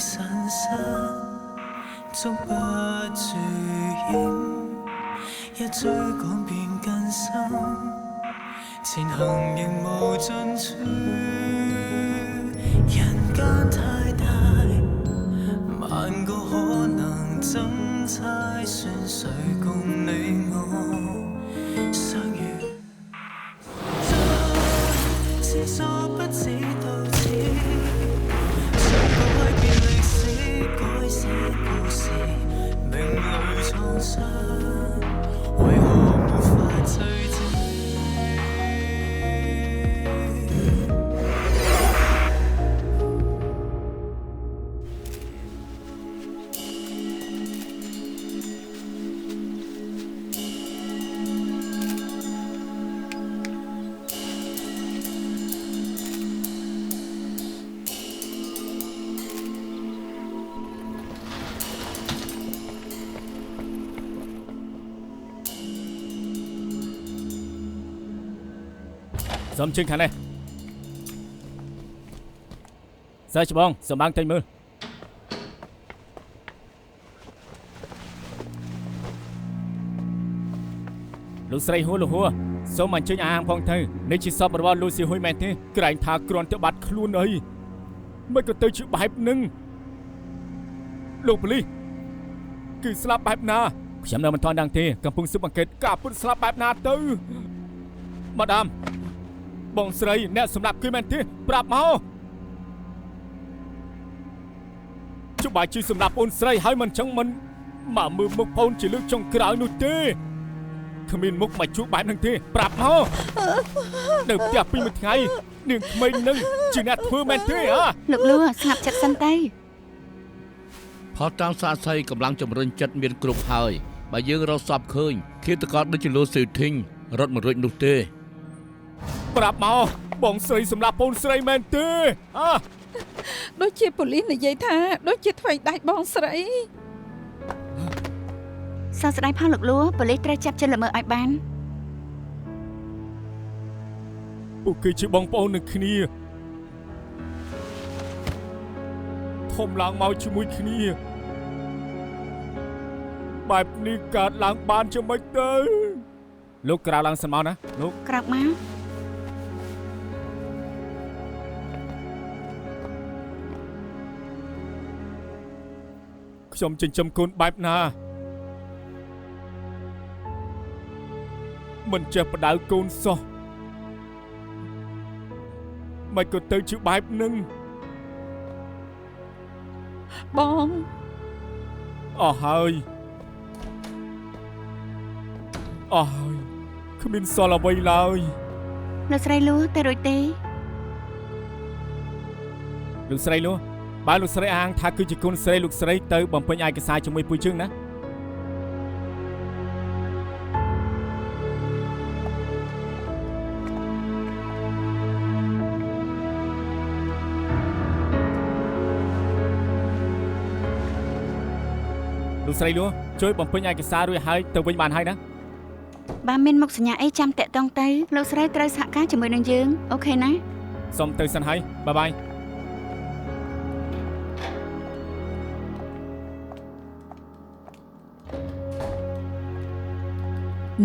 散失，捉不住險，一追趕便更深，前行仍無盡處。人間太大，萬個可能怎猜算誰共你我相遇？真是所不知道此，想改變歷史，改寫故事，命裏創傷，為何沒法追知？សូមជើងខាងនេះសើច្បងសូមបាំងតែមើលលោកស្រីហួរលោកហួរសូមអញ្ជើញអាហារផងទៅនេះជាសពរបស់លោកស៊ីហ៊ុយមែនទេក្រែងថាគ្រាន់តែបាត់ខ្លួនអីមិនក៏ទៅជាបែបនឹងលោកប៉ូលីសគឺស្លាប់បែបណាខ្ញុំនៅមិនទាន់ដឹងទេកំពុងស៊ើបអង្កេតការពុតស្លាប់បែបណាទៅម៉ាដាមបងស្រីអ្នកសម្រាប់គឺមែនទេប្រាប់មកជុំបាយជួយសម្រាប់អូនស្រីហើយមិនចឹងមិនមកមើលមុខបងជាលើកចុងក្រោយនោះទេគ្មានមុខមកជួបបែបហ្នឹងទេប្រាប់មកនៅផ្ទះពីមួយថ្ងៃនាងក្មេងនឹងជាអ្នកធ្វើមែនទេហ៎លោកលួស្ងាត់ចិត្តសិនទៅផតតាមសាស័យកម្លាំងចម្រិញចិត្តមានគ្រប់ហើយបើយើងរកសពឃើញឃាតករដូចជាលោកស៊ឺធីងរត់មិនរួចនោះទេប្រាប់មកបងស្រីសម្រាប់បងស្រីមែនទេដូចជាប៉ូលីសនិយាយថាដូចជាថ្វីដាច់បងស្រីសួស្ដីផងលោកលួប៉ូលីសត្រូវចាប់ជនល្មើសឲ្យបានពួកគេជាបងប្អូននឹងគ្នាធំឡើងមកជាមួយគ្នាបែបនេះកើតឡើងបានជាមិនទៅលោកក្រៅឡើងសិនមកណាលោកក្រោកមកខ្ញុំចិញ្ចឹមកូនបែបណាមិនចេះបដៅកូនសោះមិនក៏ទៅជាបែបនឹងបងអស់ហើយគ្មានសល់អ្វីឡើយលោកស្រីលួទៅរួចទេលោកស្រីលួបើលោកស្រីអាងថាគឺជាកូនស្រីលោកស្រីទៅបំពេញឯកសារជាមួយពូជើងណាលោកស្រីលួជួយបំពេញឯកសាររួចហើយទៅវិញបានហើយណាបើមានមុខសញ្ញាអីចាំតាក់តងទៅលោកស្រីត្រូវសហការជាមួយនឹងយើងអូខេណាសូមទៅសិនហើយបាយ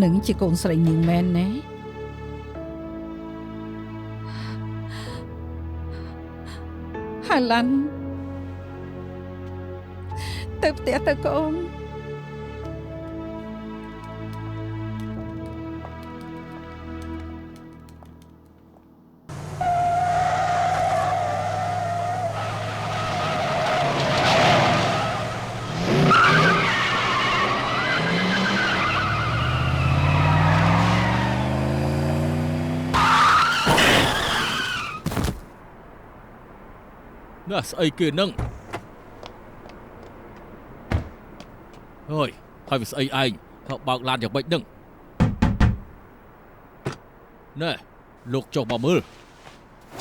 នឹងជាកូនស្រីនាងមែនណាហាឡាន់ទៅផ្ទះទៅកូនណាស្អីគេនឹងអើយហើយវាស្អីឯងហើយបើកឡានយ៉ាងម៉េចនឹងណែលោកចុះមកមើល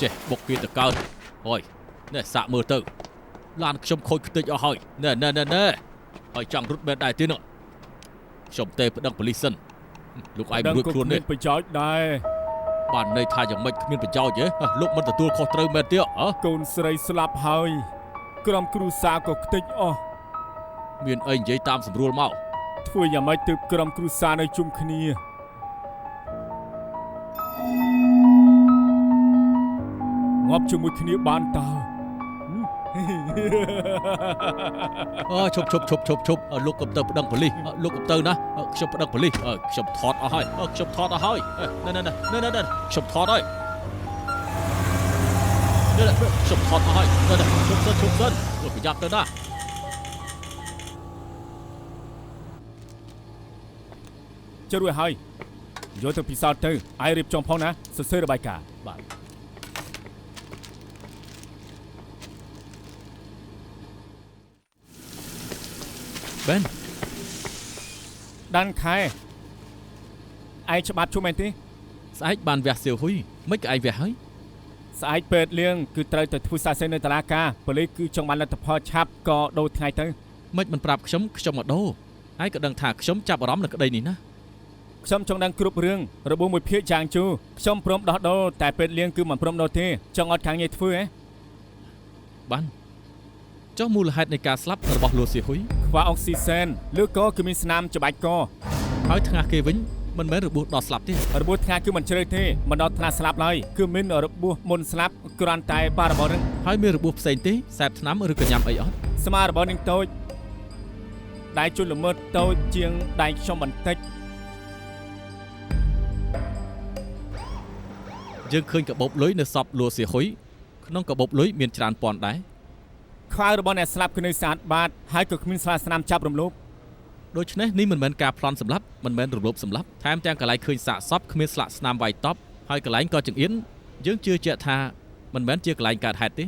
ចេះបុកគេទៅកើតហើយណែសាកមើលទៅឡានខ្ញុំខូចខ្ទេចអស់ហើយណែហើយចង់រត់មែនដែរទេនោះខ្ញុំទេប្តឹងប៉ូលីសសិនលោកឯងរួចខ្លួននេះប្រយោជន៍ដែរបានន័យថាយ៉ាងម៉េចគ្មានប្រយោជន៍ទេលោកមិនទទួលខុសត្រូវមែនទេកូនស្រីស្លាប់ហើយ ក្រុមគ្រួសារក៏ខ្ទេចអស់ មានអីនិយាយតាមស្រួលមក ធ្វើយ៉ាងម៉េចទើបក្រុមគ្រួសារនៅជុំគ្នាងាប់ជាមួយគ្នាបានតើ ឈប់លោកកំទៅប្តឹងប៉ូលីសលោកកំទៅណាខ្ញុំប្តឹងប៉ូលីសខ្ញុំថតអស់ហើយខ្ញុំថតអស់ហើយណែខ្ញុំថតហើយខ្ញុំថតអស់ហើយឈប់សិនលោកប្រយ័ត្នទៅណា ចុះរួចហើយយកទៅពិសោធន៍ទៅអាយរៀបចំផងណាសរសេររបាយការណ៍ បាទ Ben ដានខែឯងច្បាប់ជួមែនទេ ស្អែកបានវះសៀវហ៊ុយមិនក៏ឯងវះហើយ ស្អែកពេទ្យលៀងគឺត្រូវទៅធ្វើសារសេននៅតុលាការប៉ូលីសគឺចង់បានលទ្ធផលឆាប់ក៏ដូរថ្ងៃទៅ មិនប្រាប់ខ្ញុំមកដូរឯងក៏ដឹងថាខ្ញុំចាប់អារម្មណ៍នឹងក្តីនេះណា ខ្ញុំចង់ដឹងគ្រប់រឿងរបួសមួយភាគយ៉ាងជូរខ្ញុំព្រមដោះដូរតែពេទ្យលៀងគឺមិនព្រមដូរទេចង់អត់ខាងងារធ្វើហ៎ បានចុះមូលហេតុនៃការស្លាប់របស់លោកសៀហ៊ុយ ខ្វះអុកស៊ីសែនឬក៏គឺមានស្នាមច្បាច់ក ហើយថ្ងាសគេវិញមិនមែនរបួសដល់ស្លាប់ទេ របួសថ្ងាសគឺមិនជ្រៅទេមិនដល់ថ្នាក់ស្លាប់ឡើយគឺមានរបួសមុនស្លាប់គ្រាន់តែប៉ារបស់នឹង ហើយមានរបួសផ្សេងទេសែបថ្នាំឬក៏ញ៉ាំអីអត់ ស្មាររបស់នឹងតូចដៃជន់ល្មើតតូចជាងដៃខ្ញុំបន្តិច យើងឃើញកាបូបលុយនៅសពលោកសៀហ៊ុយក្នុងកាបូបលុយមានច្រើនពាន់ដែរ ខ្វៅរបស់អ្នកស្លាប់គឺនៅស្អាតបាតហើយក៏គ្មានស្លាកស្នាមចាប់រំលោភ ដូច្នេះនេះមិនមែនការប្លន់សម្លាប់មិនមែនរំលោភសម្លាប់ថែមទាំងកន្លែងឃើញសាកសពគ្មានស្លាកស្នាមវាយតប់ហើយកន្លែងក៏ចង្អៀនយើងជឿជាក់ថាមិនមែនជាកន្លែងកើតហេតុទេ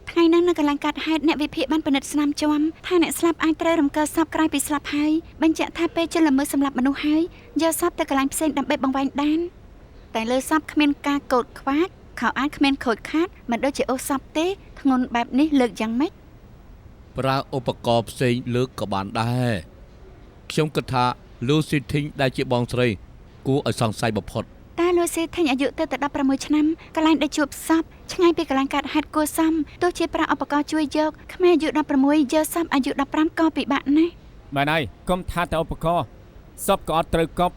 ថ្ងៃហ្នឹងនៅកន្លែងកាត់ហេតុអ្នកវិភាគបានពិនិត្យស្នាមជាំថាអ្នកស្លាប់អាចត្រូវរំកិលសពក្រោយពីស្លាប់ហើយបញ្ជាក់ថាពេលជិលល្មើសសម្លាប់មនុស្សហើយយកសពទៅកន្លែងផ្សេងដើម្បីបង្វែងដានតែលើសពគ្មានការកោតខ្វាតខោអាវគ្មានខូចខាតមិនដូចជាអូសសពទេធ្ងន់បែបនេះលើកយ៉ាងម៉េច ប្រើឧបករណ៍ផ្សេងលើកក៏បានដែរខ្ញុំគិតថា Lucy Thing ដែលជាបងស្រីគួរឲ្យសង្ស័យបំផុត តែលូស៊ីថេញអាយុទៅ16ឆ្នាំកន្លែងដែលជួបសពឆ្ងាយពីកន្លែងកាត់ហេតុគួសមទោះជាប្រើឧបករណ៍ជួយយកក្មេងអាយុ16យកសពអាយុ15ក៏ពិបាកណាស់ មែនហើយកុំថាតែឧបករណ៍សពក៏អត់ត្រូវកប់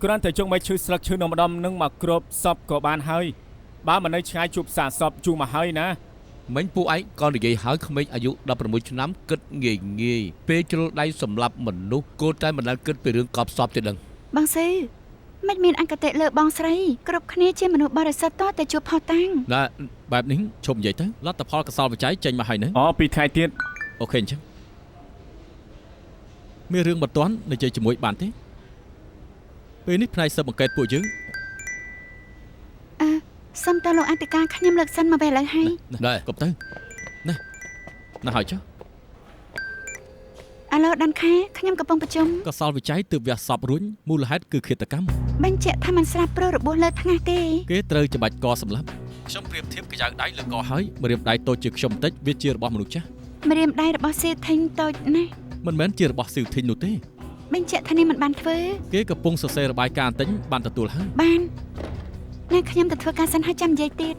គ្រាន់តែចង់មកឈឺស្លឹកឈើនៅម្ដុំនឹងមកគ្របសពក៏បានហើយបើមិននៅឆ្ងាយជួបសាកសពជួមកហើយណា មិញពួកឯងក៏និយាយហើយក្មេងអាយុ16ឆ្នាំគិតងាយពេលជ្រុលដៃសម្លាប់មនុស្សគួរតែមិនដែលគិតពីរឿងកប់សពទេដឹង បងស៊ឺមិនមានអកតេលើបងស្រីគ្រប់គ្នាជាមនុស្សបរិសុទ្ធតតែជួបផុសតាំង ណាបែបនេះឈប់និយាយទៅលទ្ធផលកសលវិច័យចេញមកហើយនៅ អូពីថ្ងៃទៀត អូខេអញ្ចឹងមានរឿងបន្ទាន់និយាយជាមួយបានទេពេលនេះផ្នែកស៊ើបអង្កេតពួកយើង សុំតើលោកអធិការខ្ញុំលើកសិនមកពេលឥឡូវហើយ ដែរ កុំទៅណាហើយចុះ អាឡូដាន់ខែខ្ញុំកំពុងប្រជុំ កសលវិច័យទើបវះសពរួញមូលហេតុគឺឃាតកម្ម បញ្ជាក់ថាមិនស្រាប់ព្រោះរបួសលើថ្ងាសទេ គេត្រូវច្បាច់កសម្លាប់ខ្ញុំប្រៀបធៀបកយ៉ាងដៃលើកហើយម្រាមដៃតូចជាខ្ញុំបន្តិចវាជារបស់មនុស្សចាស់ ម្រាមដៃរបស់សៀថេញតូចណាស់ មិនមែនជារបស់ស៊ីវធីងនោះទេ បញ្ជាក់ថានេះមិនបានធ្វើ គេកំពុងសរសេររបាយការណ៍ទិញបានទទួលហើយ បានអ្នកខ្ញុំទៅធ្វើការសិនហើយចាំនិយាយទៀត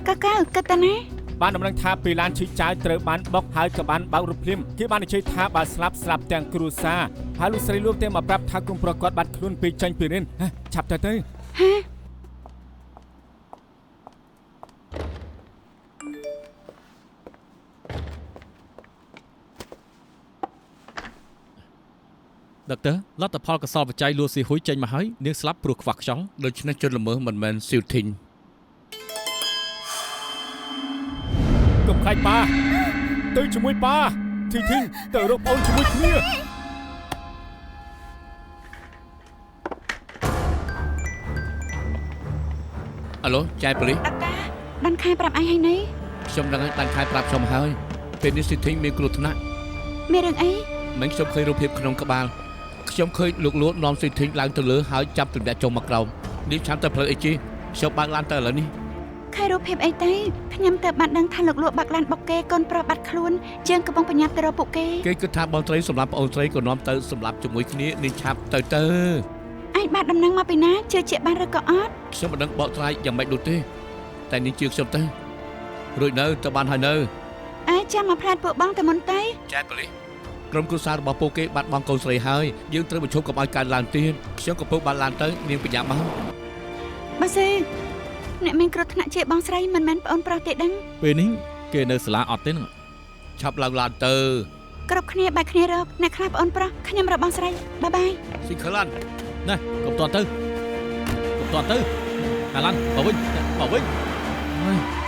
កកៅគិតតាណា បានដំណឹងថាពីឡានឈឺចៅត្រូវបានបុកហើយក៏បានបើករថភ្លាមគេបាននិយាយថាបើស្លាប់ទាំងគ្រួសារហើយលោកស្រីលោកទេមកប្រាប់ថាគុំប្រកបបាត់ខ្លួនពីចាញ់ពីរៀនឆាប់ទៅ ហា ដុកទ័រលទ្ធផលកសលវិច័យលួស៊ីហ៊ុយចេញមកហើយនាងស្លាប់ព្រោះខ្វះខ្យល់ ដូច្នេះជនល្មើសមិនមែនស៊ីវធីង កុំខ្លាចប៉ាទៅជាមួយប៉ាធីងទៅរកបងជាមួយគ្នា អាឡូចែកប៉ូលីស ដាន់ខែប្រាប់ឯងហើយនេះ ខ្ញុំដឹងហើយដាច់ខែប្រាប់ខ្ញុំហើយពេលនេះស៊ីធីងមានគ្រោះថ្នាក់ មានរឿងអី មិញខ្ញុំឃើញរូបភាពក្នុងក្បាលខ្ញុំឃើញលោកលួននាំស៊ីធីងឡើងទៅលើហើយចាប់ទម្លាក់ចុះមកក្រោមនេះចាំតែផ្លូវអីជីខ្ញុំបើកឡានទៅឥឡូវនេះ ខែរូបភាពអីទេខ្ញុំទៅបានដឹងថាលោកលក់បាក់ឡានបុកគេកូនប្រុសបាត់ខ្លួនជាងកំពុងបញ្ញាប់ទៅរកពួកគេ គេគិតថាបងត្រីសម្រាប់ប្អូនត្រីក៏នាំទៅសម្រាប់ជាមួយគ្នានេះឆាប់ទៅ ឯងបានដំណឹងមកពីណាជឿជាក់បានឬក៏អត់ ខ្ញុំមិនដឹងបកស្រាយយ៉ាងម៉េចនោះទេតែនេះជឿខ្ញុំទៅរួចនៅទៅបានហើយនៅ អ អើយចាំមកផ្លាត់ពួកបងតែមុនទៅ ចែកប៉ូលីសក្រុមគ្រួសាររបស់ពួកគេបាត់បង់កូនស្រីហើយយើងត្រូវបញ្ឈប់កុំឲ្យកើតឡើងទៀតខ្ញុំកំពុងបានឡើងទៅនាងបញ្ញាមក បើសិនអ្នកមានគ្រោះថ្នាក់ជាបងស្រីមិនមែនប្អូនប្រុសទេដឹង ពេលនេះគេនៅសាលាអត់ទេហ្នឹង ឆាប់ឡើងទៅ គ្រប់គ្នាបែកគ្នារកអ្នកខ្លះប្អូនប្រុសខ្ញុំរកបងស្រីបាយបាយ ស៊ីខលាន់ ណែកុំតន់ទៅអាឡាន់មកវិញហើយ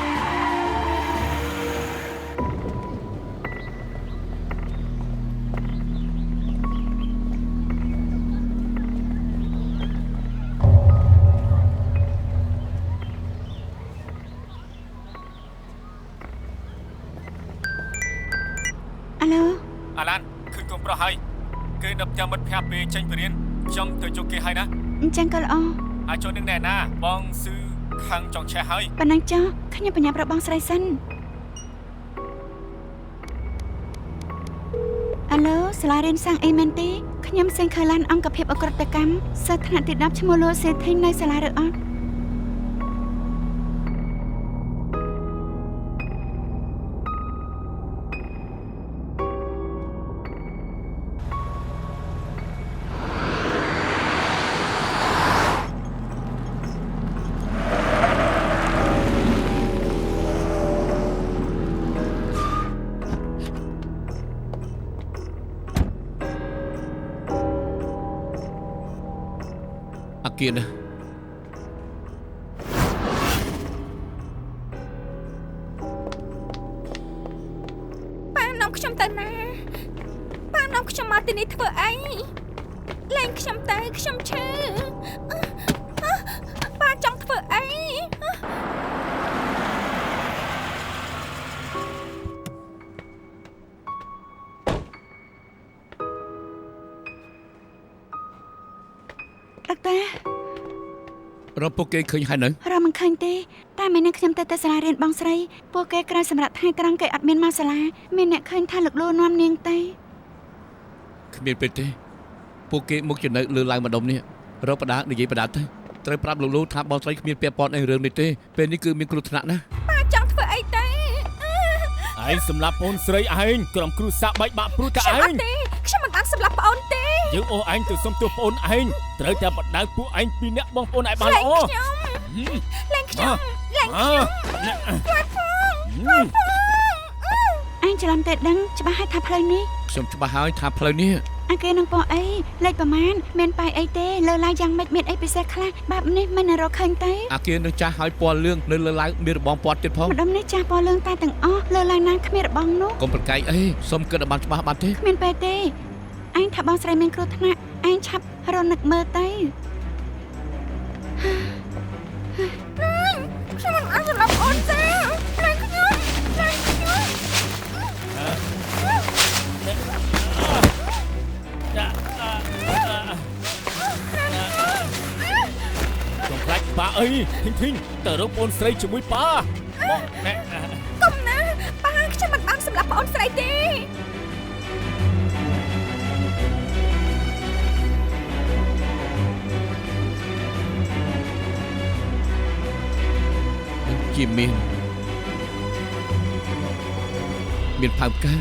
អាឡូ អាឡានឃើញកូនប្រុសហើយគេដឹកចាំមិត្តភក្តិពេលចេញពីរៀនខ្ញុំទៅជួបគេហើយណា អញ្ចឹងក៏ល្អ អាចចូលនឹងណែណាបងស៊ឺខាងចង់ឆេះហើយ ប៉ុណ្ណឹងចុះខ្ញុំបញ្ញាប់រកបងស្រីសិនអាឡូសាលារៀនសាំងអីមែនទេខ្ញុំសេងខើឡានអង្គភាពអក្រិតកម្មសិស្សថ្នាក់ទី10ឈ្មោះលូសេធីងនៅសាលាឬអត់ អាគៀនណា ប៉ានាំខ្ញុំទៅណាប៉ានាំខ្ញុំមកទីនេះធ្វើអីលែងខ្ញុំទៅខ្ញុំឈឺប៉ាចង់ធ្វើអី ដុកទ័រ រកពួកគេឃើញហើយនៅ រកមិនឃើញទេតែមែនខ្ញុំទៅសាលារៀនបងស្រីពួកគេក្រៅសម្រាប់ថ្ងៃត្រង់គេអត់មានមកសាលាមានអ្នកឃើញថាលោកលូនាំនាងទៅ គ្មានពេលទេពួកគេមកចំណៅលើឡើងម្ដុំនេះរកបដានិយាយបដាទៅត្រូវប្រាប់លោកលូថាបងស្រីគ្មានពាក់ព័ន្ធនឹងរឿងនេះទេពេលនេះគឺមានគ្រោះថ្នាក់ណា ប៉ាចង់ធ្វើអីទៅ ឯងសម្រាប់ប្អូនស្រីឯងក្រុមគ្រូសាក់បែកបាក់ព្រួយតែ ខ្ញុំ ឯ អ ង ត់ទេខ្ញុំមិនបានសម្លាប់ប្អូនទេ យើងអូឯងទៅសុំទោសប្អូនឯងត្រូវតែបដៅពួកឯងពីរនាក់បងប្អូនឯងបាន លែ ល្អ ងខ្ញុំលែងខ្ញុំ អញច្រឡំតែដឹងច្បាស់ហើយថាផ្លូវនេះ ខ្ញុំច្បាស់ហើយថាផ្លូវនេះ អាគេនឹងពោះអីលេខប្រមាណមានប៉ាយអីទេលើឡាយយ៉ាងម៉េចមានអីពិសេសខ្លះបែបនេះមិនរកឃើញទេ អាគៀននឹងចាស់ហើយពណ៌លឿងនៅលើឡើងមានរបងពណ៌ទៀតផង ម្ដុំនេះចាស់ពណ៌លឿងតែទាំងអស់លើឡាយណាគ្មានរបងនោះ កុំប្រកែកអីសុំគិតឲ្យបានច្បាស់បានទេ គ្មានពេលទេអញថាបងស្រីមានគ្រោះថ្នាក់អញឆាប់រនឹកមើលទៅ ខ្ញុំមិនអាចសម្លាប់ប្អូនទេលែងខ្ញុំ កុំខ្លាចប៉ាអីធីងទៅរកប្អូនស្រីជាមួយប៉ាបងណែ កុំណាប៉ាខ្ញុំមិនបានសម្លាប់ប្អូនស្រីទេ ជាមានផើផ្កា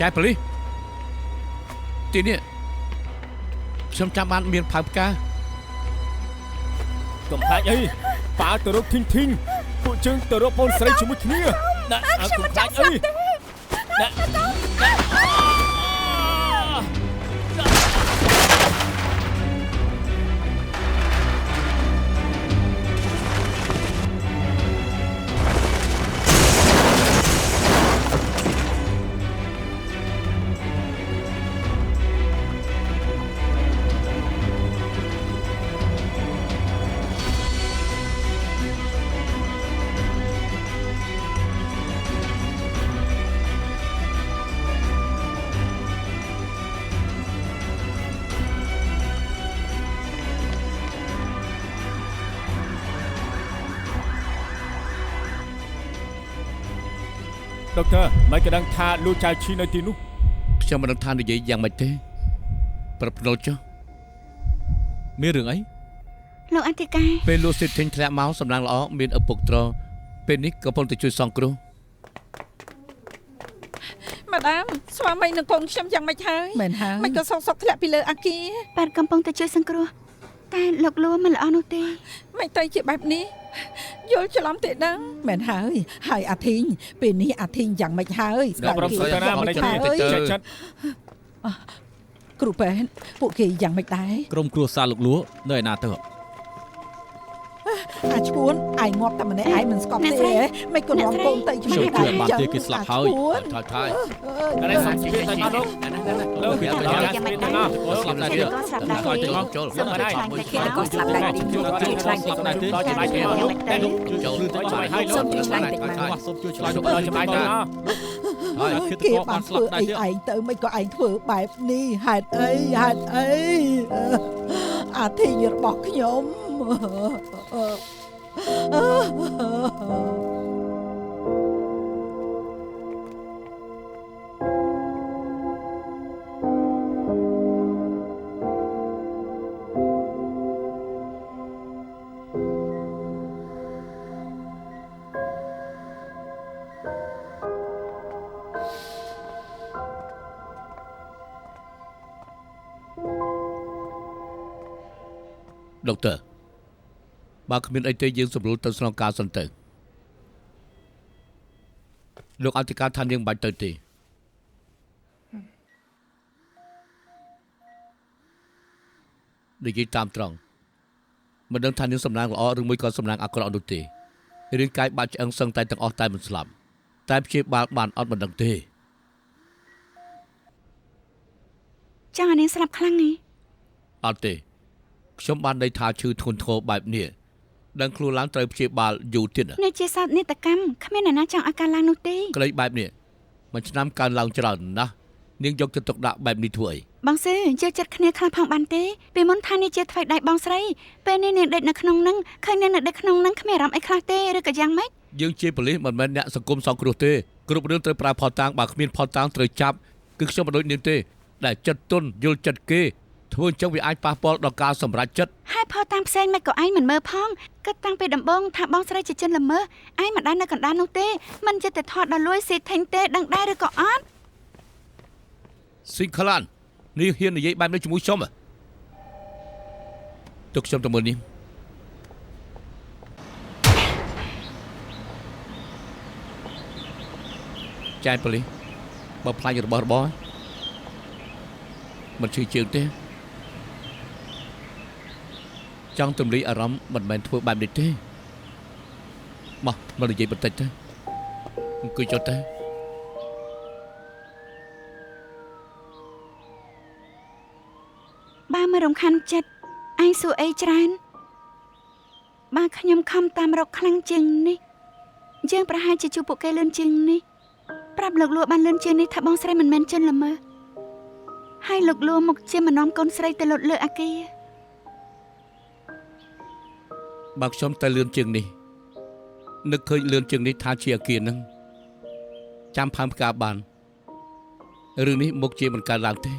ចែកប៉ូលីសទីនេះខ្ញុំចាំបានមានផើផ្កា កុំខ្លាចអីប៉ាទៅរកធីងពួកជើងទៅរកប្អូនស្រីជាមួយគ្នាណែកុំខ្លាចអីណែ ដុកទ័រមិនក៏ដឹងថាលោកចៅឈីនៅទីនោះ ខ្ញុំមិនដឹងថានិយាយយ៉ាងម៉េចទេប្រពន្ធចុះ មានរឿងអី លោកអធិការ ពេលលោកសិទ្ធិធ្លាក់មកសំណាងល្អមានឪពុកត្រពេលនេះកំពុងតែជួយសង្គ្រោះ ម៉ាដាមស្វាមីនឹងកូនខ្ញុំយ៉ាងម៉េចហើយ មែនហើយ មិនក៏សុកធ្លាក់ពីលើអាគារ បាទកំពុងតែជួយសង្គ្រោះតែលោកលួមិនល្អនោះទេ មិនទៅជាបែបនេះយល់ច្រឡំទេដឹង មែនហើយអាធីងពេលនេះអាធីងយ៉ាងម៉េចហើយ ដល់ប្រពន្ធទៅណាម្លេចទេចិត្ត គ្រូពេទ្យពួកគេយ៉ាងម៉េចដែរ ក្រុមគ្រួសារលោកលួនៅឯណាទៅ អាឈួនឯងងាប់តែម្នាក់ឯងមិនស្កប់ទេហ៎មិនក៏នាំកូនទៅជាមួយ ខ្ញុំជឿបានទេគេស្លាប់ហើយ ថយ តែសំជិះទៅណាលោកលោកវាទៅយ៉ាងស្ពីទៅណា ស្លាប់ដែរទៀត ក៏ស្លាប់ដែរ ថយ ទេ ទៅចូល សូមជួយខ្លាញ់តែគេក៏ស្លាប់ដែរទេ ជួយខ្លាញ់ទៅដល់ចំបាយទៅលោកតែលោកចូលទៅចំបាយហើយសូមជួយខ្លាញ់តិចមក សូមជួយឆ្លើយ ដល់ចំបាយទៅណា ហើយគិត គេ ក៏ បា បាន ន ស្លា ធ្វើ ប់ដែរ អី ទៀត ឯងទៅមិនក៏ឯងធ្វើបែបនេះហេតុអីអាធីងរបស់ខ្ញុំ ដុកទ័របើគ្មានអីទេយើងសម្រួលទៅស្នងការសិនទៅលោកអធិការថានាងមិនបាច់ទៅទេនិយាយតាមត្រង់មិនដឹងថានាងសំណាងល្អឬមួយក៏សំណាងអាក្រក់នោះទេរាងកាយបាក់ឆ្អឹងសឹងតែទាំងអស់តែមិនស្លាប់តែព្យាបាលបានអត់មិនដឹងទេ ចង់ឲ្យនាងស្លាប់ខ្លាំងនេះ អត់ទេខ្ញុំបានន័យថាឈឺធ្ងន់ធ្ងរបែបនេះដឹងខ្លួនឡើងត្រូវព្យាបាលយូរទៀត នេះជាសោតនេតកម្មគ្មានអ្នកណាចង់ឲ្យការឡើងនោះទេ ក្លេបែបនេះមួយឆ្នាំកើនឡើងច្រើនណាស់នាងយកចិត្តទុកដាក់បែបនេះធ្វើអី បងស៊ឺយកចិត្តគ្នាខ្លះផងបានទេពីមុនថានេះជាថ្មីដៃបងស្រីពេលនេះនាងដេកនៅក្នុងនឹងឃើញនាងនៅដេកក្នុងនឹងគ្មានអារម្មណ៍អីខ្លះទេឬក៏យ៉ាងម៉េច យើងជាប៉ូលីសមិនមែនអ្នកសង្គមសង្គ្រោះទេគ្រប់រឿងត្រូវប្រើផតតាំងបើគ្មានផតតាំងត្រូវចាប់គឺខ្ញុំមិនដូចនាងទេដែលចិត្តទន់យល់ចិត្តគេធ្វើអញ្ចឹងវាអាចប៉ះពាល់ដល់ការសម្រេចចិត្ត ហើយផតាមផ្សេងមិនក៏ឯងមិនមើលផងគិតតាំងពីដំបូងថាបងស្រីជាជនល្មើសឯងមិនដែលនៅកណ្ដាលនោះទេមិនចិត្តតែថតដល់លួយស៊ីថេងទេដឹងដែរឬក៏អត់ ស៊ីងខ្លាននេះហ៊ាននិយាយបែបនេះជាមួយខ្ញុំទុកខ្ញុំទៅមើលនេះចែកប៉ូលីសបើផ្លាញ់របស់របរមិនឈឺជើងទេចង់ទម្លាយអារម្មណ៍មិនមែនធ្វើបែបនេះទេមកនិយាយបន្តិចទៅអង្គុយចុះទៅ បើមិនរំខានចិត្តឯងសួរអីច្រើនបើខ្ញុំខំតាមរកខ្លាំងជាងនេះយើងប្រហែលជាជួបពួកគេលឿនជាងនេះប្រាប់លោកលួបានលឿនជាងនេះថាបងស្រីមិនមែនជនល្មើសហើយលោកលួមកជាមនាំកូនស្រីទៅលុតលើអាគារ បើខ្ញុំទៅលឿនជាងនេះនឹកឃើញលឿនជាងនេះថាជាអាគារនឹងចាំផើមផ្កាបានរឿងនេះមុខជាមិនកើតឡើងទេ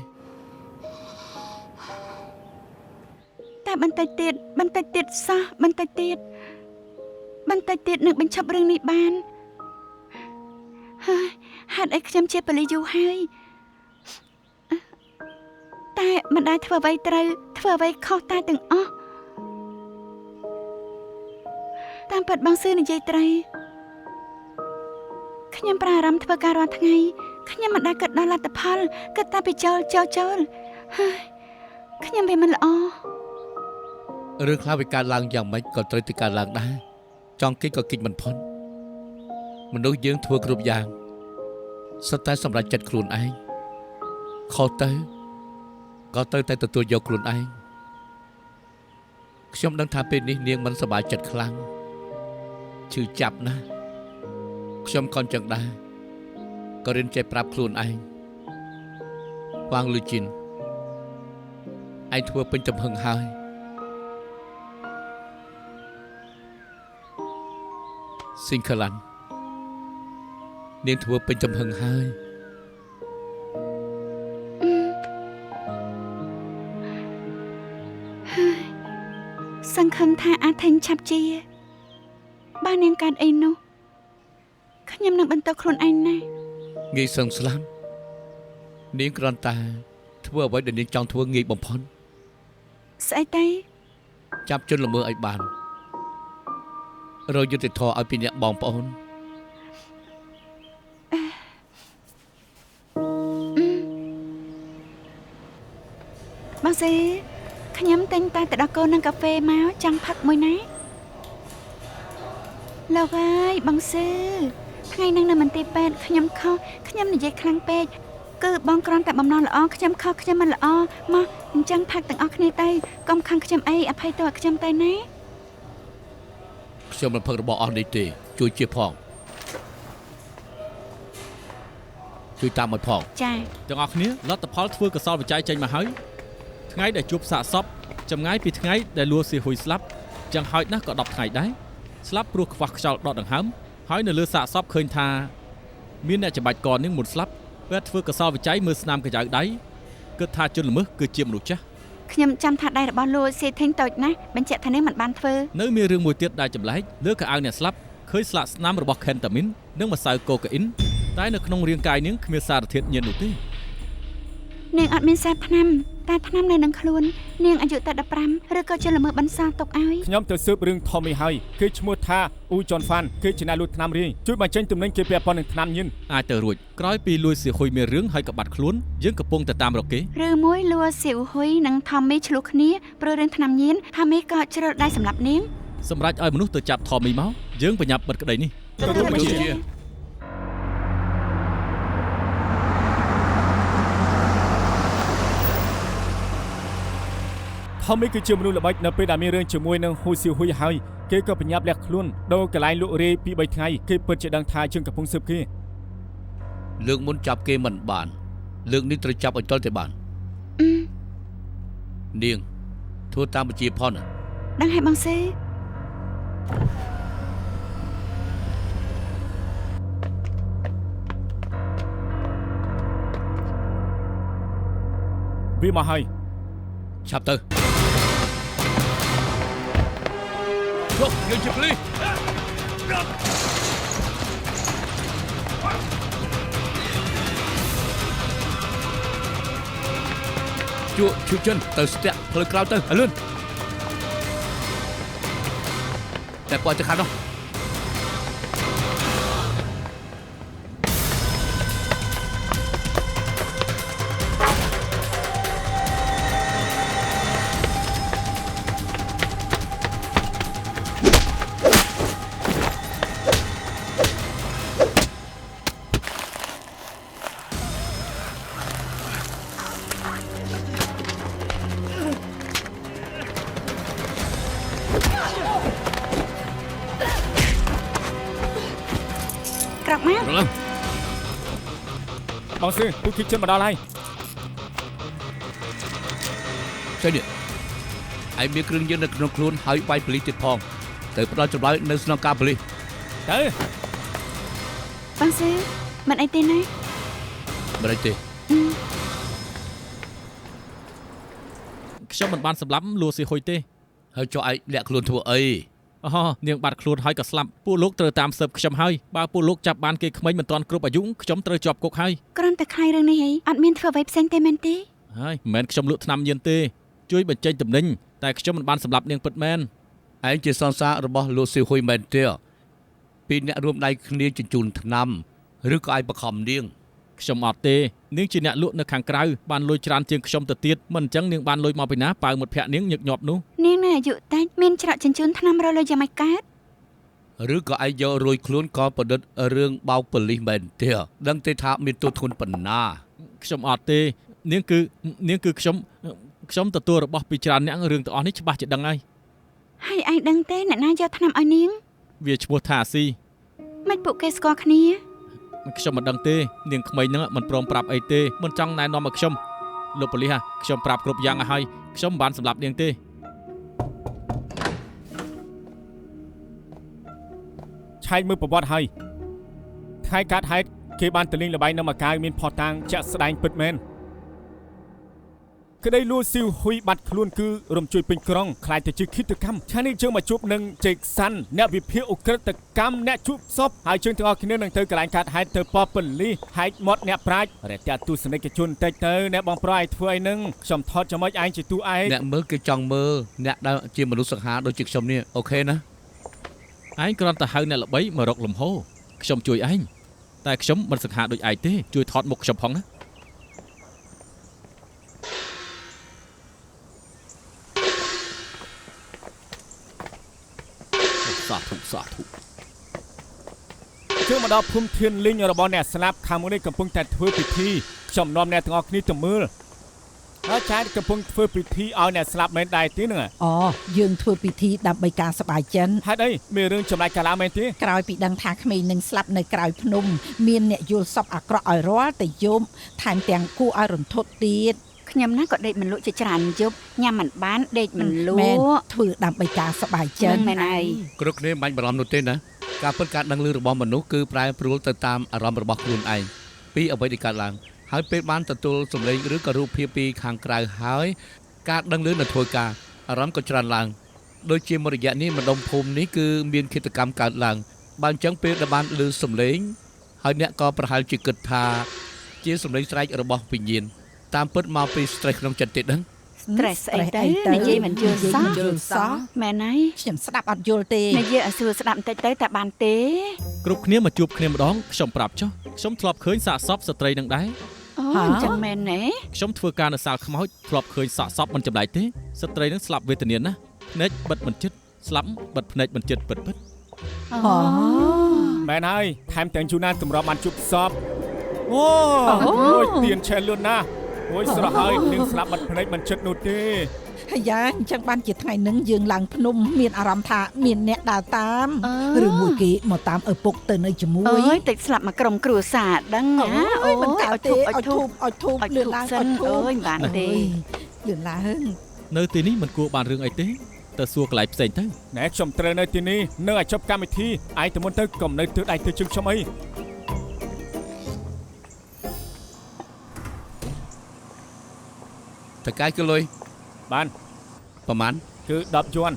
តែបន្តិចទៀតសោះបន្តិចទៀតនឹងបញ្ឈប់រឿងនេះបានហើយហេតុអីខ្ញុំជាប៉ូលីសយូរហើយតែមិនដែលធ្វើអ្វីត្រូវធ្វើអ្វីខុសតែទាំងអស់តាមពិតបងស៊ឺនិយាយត្រូវខ្ញុំប្រើអារម្មណ៍ធ្វើការរាល់ថ្ងៃខ្ញុំមិនដែលគិតដល់លទ្ធផលគិតតែពីចូលហើយខ្ញុំវាមិនល្អ រឿងខ្លះវាកើតឡើងយ៉ាងម៉េចក៏ត្រូវតែកើតឡើងដែរចង់គេចក៏គេចមិនផុតមនុស្សយើងធ្វើគ្រប់យ៉ាងសុទ្ធតែសម្រេចចិត្តខ្លួនឯងខុសទៅក៏ត្រូវតែទទួលយកខ្លួនឯងខ្ញុំដឹងថាពេលនេះនាងមិនសប្បាយចិត្តខ្លាំងឈឺចាប់ណាស់ខ្ញុំក៏ចឹងដែរក៏រៀនចេះប្រាប់ខ្លួនឯងវ៉ាងលឺជីនឯងធ្វើពេញទំហឹងហើយស៊ីងខ្លាននាងធ្វើពេញទំហឹងហើយ សង្ឃ ខឹងថាអាថេញឆាប់ជាបើនាងកើតអីនោះខ្ញុំនឹងបន្តខ្លួនឯងណា ងាយសឹងស្លាប់នាងគ្រាន់តែធ្វើអ្វីដែលនាងចង់ធ្វើងាយបំផុត ស្អីទេ ចាប់ជនល្មើសឲ្យបានរកយុត្តិធម៌ឲ្យពីអ្នកបងប្អូន បងស៊ីខ្ញុំតែងតែទៅដល់កូននឹងកាហ្វេមកចង់ផឹកមួយណាលោកអើយបងស៊ីថ្ងៃហ្នឹងនៅមន្ទីរពេទ្យខ្ញុំខុសខ្ញុំនិយាយខ្លាំងពេកគឺបងគ្រាន់តែបំណងល្អខ្ញុំខុសខ្ញុំមិនល្អមកអញ្ចឹងផឹកទាំងអស់គ្នាទៅកុំខឹងខ្ញុំអីអភ័យទោសឲ្យខ្ញុំទៅណា ខ្ញុំមិនផឹករបស់អស់នេះទេជួយជាផងជួយតាមមកផង ចា ទាំងអស់គ្នាលទ្ធផលធ្វើកសលវិច័យចេញមកហើយថ្ងៃដែលជួបសាកសពចម្ងាយពីថ្ងៃដែលលួស៊ីហ៊ុយស្លាប់ចឹងហោចណាស់ក៏10ថ្ងៃដែរស្លាប់ព្រោះខ្វះខ្យល់ដកដង្ហើមហើយនៅលើសាកសពឃើញថាមានអ្នកច្បាច់កនាងមុនស្លាប់ពេលធ្វើកសលវិច័យមើលស្នាមកញ្ចៅដៃគិតថាជនល្មើសគឺជាមនុស្សចាស់ ខ្ញុំចាំថាដៃរបស់លោកសៀថេងតូចណាស់បញ្ជាក់ថានេះមិនបានធ្វើ នៅមានរឿងមួយទៀតដែលចម្លែកលើកៅអៅអ្នកស្លាប់ឃើញស្លាកស្នាមរបស់ខេនតាមីននិងម្សៅកូកាអ៊ីនតែនៅក្នុងរាងកាយនាងគ្មានសារធាតុញៀននោះទេ នាងអត់មានសារថ្នាំតែថ្នាំនៅនឹងខ្លួននាងអាយុតែ15ឬក៏ជាល្មើសបន្សល់ទុកឲ្យ ខ្ញុំទៅស៊ើបរឿង Tommy ហើយគេឈ្មោះថា អ៊ូ John Fan គេជាអ្នកលួចថ្នាំរាយជួយបញ្ចេញទំនិញគេពាក់ព័ន្ធនឹងថ្នាំញៀន អាចទៅរួចក្រោយពីលួយស៊ីហ៊ុយមានរឿងហើយក៏បាត់ខ្លួនយើងកំពុងតែតាមរកគេ ឬមួយលួសៀវហ៊ុយនិងថមមីឆ្លោះគ្នាព្រោះរឿងថ្នាំញៀនថមមីក៏ជ្រើសដៃសម្រាប់នាង សម្រាប់ឲ្យមនុស្សទៅចាប់ថមីមកយើងបញ្ញាប់បិទក្តីនេះ ទទួលបញ្ជា Tommy គឺជាមនុស្សល្បិចនៅពេលដែលមានរឿងជាមួយនឹងហ៊ូស៊ីហ៊ុយហើយគេក៏បញ្ញាប់លះខ្លួនដូរកន្លែងលក់រាយពី3ថ្ងៃគេពិតជាដឹងថាយើងកំពុងស៊ើបគេ លើកមុនចាប់គេមិនបានលើកនេះត្រូវចាប់ឲ្យទាល់តែបាននាងធ្វើតាមបញ្ជាផងណា ដឹងហើយបងសេ វាមកហើយ ឆាប់ទៅយកយើងជាប៉ូលីសជួយជនទៅស្ទាក់ផ្លូវក្រៅទៅឲ្យលឿនតែពណ៌ទៅខាងនោះ ក្រោកមក រលឹង បងសឿពួកគេជិតមកដល់ហើយ ចុះនេះឯងមានគ្រឿងញៀននៅក្នុងខ្លួនហើយវាយប៉ូលីសទៀតផងទៅផ្ដល់ចម្លើយនៅស្នងការប៉ូលីស ទៅ បងសេមិនអីទេណា មិនអីទេ ខ្ញុំមិនបានសម្លាប់លួស៊ីហ៊ុយទេ ហើយចុះឯងលាក់ខ្លួនធ្វើអី អូនាងបាត់ខ្លួនហើយក៏ស្លាប់ពួកលោកត្រូវតាមស៊ើបខ្ញុំហើយបើពួកលោកចាប់បានគេក្មេងមិនទាន់គ្រប់អាយុខ្ញុំត្រូវជាប់គុកហើយ គ្រាន់តែខ្លាយរឿងនេះហីអត់មានធ្វើអ្វីផ្សេងទេមែនទេ ហើយមិនមែនខ្ញុំលក់ថ្នាំញៀនទេជួយបញ្ចេញទំនិញតែខ្ញុំមិនបានសម្លាប់នាងពិតមែន ឯងជាសង្សាររបស់លោកស៊ីហ៊ុយមែនទេពីអ្នករួមដៃគ្នាជញ្ជូនថ្នាំឬក៏ឯងបខំនាង ខ្ញុំអត់ទេនាងជាអ្នកលក់នៅខាងក្រៅបានលុយច្រើនជាងខ្ញុំទៅទៀតមិនអញ្ចឹងនាងបានលុយមកពីណាប៉ៅមិត្តភក្តិនាងញឹកញាប់នោះ នាងនៅអាយុតិចមានច្រកជញ្ជូនថ្នាំរលុយយ៉ាងម៉េចកើត ឬក៏ឯងយករួយខ្លួនក៏ប្រឌិតរឿងបោកប៉ូលីសមែនទេដឹងទេថាមានទោសធ្ងន់ប៉ុណ្ណា ខ្ញុំអត់ទេនាងគឺខ្ញុំទទួលរបស់ពីច្រើនអ្នករឿងទាំងអស់នេះច្បាស់ជាដឹងហើយ ហើយឯងដឹងទេអ្នកណាយកថ្នាំឲ្យនាង វាឈ្មោះថាអាស៊ី មិនពួកគេស្គាល់គ្នា ខ្ញុំមិនដឹងទេនាងក្មេងហ្នឹងមិនព្រមប្រាប់អីទេមិនចង់ណែនាំឲ្យខ្ញុំលោកប៉ូលីសខ្ញុំប្រាប់គ្រប់យ៉ាងហើយខ្ញុំមិនបានសម្លាប់នាងទេ ឆែកមើលប្រវត្តិហើយថ្ងៃកើតហេតុគេបានទៅលេងល្បែងនៅម៉ាកាវមានផតតាំងចាក់ស្ដែងពិតមែន ក្តីលួស៊ីវហ៊ុយបាត់ខ្លួនគឺរំជួយពេញក្រុងខ្លាយទៅជាឃាតកម្មឆានេះជើងមកជួបនឹងជេកសាន់អ្នកវិភាគអ ுக ្រិតកម្មអ្នកជួបសពហើយជើងទាំងអស់គ្នានឹងទៅកន្លែងកាត់ហេតុទៅប៉ប៉ូលីសហែកមាត់អ្នកប្រាជ្ញរយៈទស្សនិកជនតិចទៅអ្នកបងប្រុសឯងធ្វើអីនឹងខ្ញុំថតចាំមិនឯងជាទូឯង អ្នកមើលគេចង់មើលអ្នកដែលជាមនុស្សសង្ហាដូចជាខ្ញុំនេះអូខេណា ឯងគ្រាន់តែហៅអ្នកល្បីមករកលំហខ្ញុំជួយឯងតែខ្ញុំមិនសង្ហាដូចឯងទេជួយថតមុខខ្ញុំផងណាសាធុ ជើងមកដល់ភូមិធានលីងរបស់អ្នកស្លាប់ខាងមុខនេះកំពុងតែធ្វើពិធីខ្ញុំនាំអ្នកទាំងអស់គ្នាទៅមើលហើយចែកកំពុងធ្វើពិធីឲ្យអ្នកស្លាប់មែនដែរទេហ្នឹង អូយើងធ្វើពិធីដើម្បីការសប្បាយចិត្ត ហេតុអីមានរឿងចម្លែកកាលាមែនទេ ក្រោយពីដឹងថាក្មេងនឹងស្លាប់នៅក្រៅភ្នំមានអ្នកយល់សពអាក្រក់ឲ្យរាល់តែយប់ថែមទាំងគួរឲ្យរន្ធត់ទៀត ខ្ញុំណាក៏ដេកមិនលក់ជាច្រើនយប់ញ៉ាំមិនបានដេកមិនល មែន ក់ ធ្វើដើម្បីការសប្បាយចិត្ត មែនហើយ គ្រប់គ្នាមិនបាច់បារម្ភនោះទេណាការពិតការដឹងឮរបស់មនុស្សគឺប្រែប្រួលទៅតាមអារម្មណ៍របស់ខ្លួនឯងពីអ្វីដែលកើតឡើងហើយពេលបានទទួលសម្លេងឬក៏រូបភាពពីខាងក្រៅហើយការដឹងឮនៅធ្វើការអារម្មណ៍ក៏ច្រើនឡើងដូចជាមួយរយៈនេះម្ដុំភូមិនេះគឺមានឃាតកម្មកើតឡើងបើអញ្ចឹងពេលដែលបានឮសម្លេងហើយអ្នកក៏ប្រហែលជាគិតថាជាសម្លេងស្រែករបស់វិញ្ញាណតាមពិតមកពី stress ក្នុងចិត្តទៀតហ្នឹង stress អីទៅនិយាយមិនយល់សោះមែនហើយ ខ្ញុំស្ដាប់អត់យល់ទេ និយាយឲ្យស្រួលស្ដាប់បន្តិចទៅតែបានទេ គ្រប់គ្នាមកជួបគ្នាម្ដងខ្ញុំប្រាប់ចុះខ្ញុំធ្លាប់ឃើញសាកសពស្ត្រីនឹងដែរ អូអញ្ចឹងមែនទេ ខ្ញុំធ្វើការនៅសាលខ្មោចធ្លាប់ឃើញសាកសពមិនចម្លែកទេស្ត្រីនឹងស្លាប់វេទនាណាភ្នែកបិទមិនជិតស្លាប់បិទភ្នែកមិនជិតពិត អូ មែនហើយថែមទាំងជូណានតម្រាប់បានជួបសពអូយទៀនឆេះលឿនណាស់អូយស្រស់ហើយនឹងស្លាប់បាត់ភ្នែកមិនចិត្តនោះទេ ហើយយ៉ាអញ្ចឹងបានជាថ្ងៃនឹងយើងឡើងភ្នំមានអារម្មណ៍ថាមានអ្នកដើរតាមឬមួយគេមកតាមឪពុកទៅនៅជាមួយ អូយតិចស្លាប់មកក្រុមគ្រួសារដឹងណា អូយមិនកើតទេ ឲ្យធូប ឲ្យធូប ឲ្យ លឿ ធូ ន ប ឡើង សិន ឲ្យធូប អូយបានទេ លឿនឡើង នៅទីនេះមិនគួរបានរឿងអីទេទៅសួរកន្លែងផ្សេងទៅ ណែខ្ញុំត្រូវនៅទីនេះនៅឲ្យចប់កម្មវិធីឯងទៅមុនទៅកុំនៅទើដៃទៅជើងខ្ញុំអី តកាយគឺលុយ បាន ប្រហែល គឺ10យួន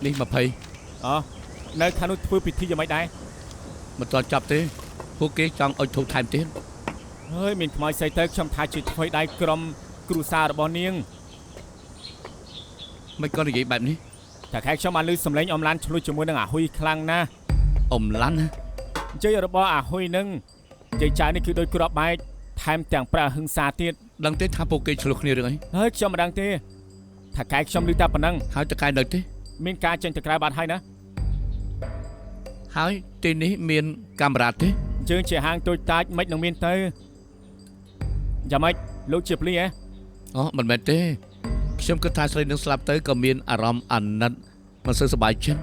នេះ20 អូនៅខាងនោះធ្វើពិធីយ៉ាងម៉េចដែរ មិនទាន់ចប់ទេពួកគេចង់អុជធូបថែមទៀត ហើយមានខ្មោចស្អីទៅខ្ញុំថាជាថ្មីដៃក្រុមគ្រួសាររបស់នាង មិនក៏និយាយបែបនេះ តែខែខ្ញុំបានឮសំឡេងអមឡានឆ្លុះជាមួយនឹងអាហ៊ុយខ្លាំងណាស់ អ៊ំឡាន់ណា និយាយរបស់អាហ៊ុយនឹងនិយាយចៅនេះគឺដូចគ្រាប់បែកថែមទាំងប្រើហិង្សាទៀត ដឹងទេថាពួកគេឆ្លោះគ្នារឿងអី ហើយខ្ញុំមិនដឹងទេថាខែខ្ញុំឮតែប៉ុណ្ណឹង ហើយតកាយនៅទេ មានការចេញទៅក្រៅបាត់ហើយណា ហើយទីនេះមានកាមេរ៉ាទេ យើងជាហាងតូចតាចមិននឹងមានទៅយ៉ាងម៉េចលោកជាប៉ូលីសហ៎ អូមិនមែនទេខ្ញុំគិតថាស្រីនឹងស្លាប់ទៅក៏មានអារម្មណ៍អាណិតមិនសូវសប្បាយចិត្ត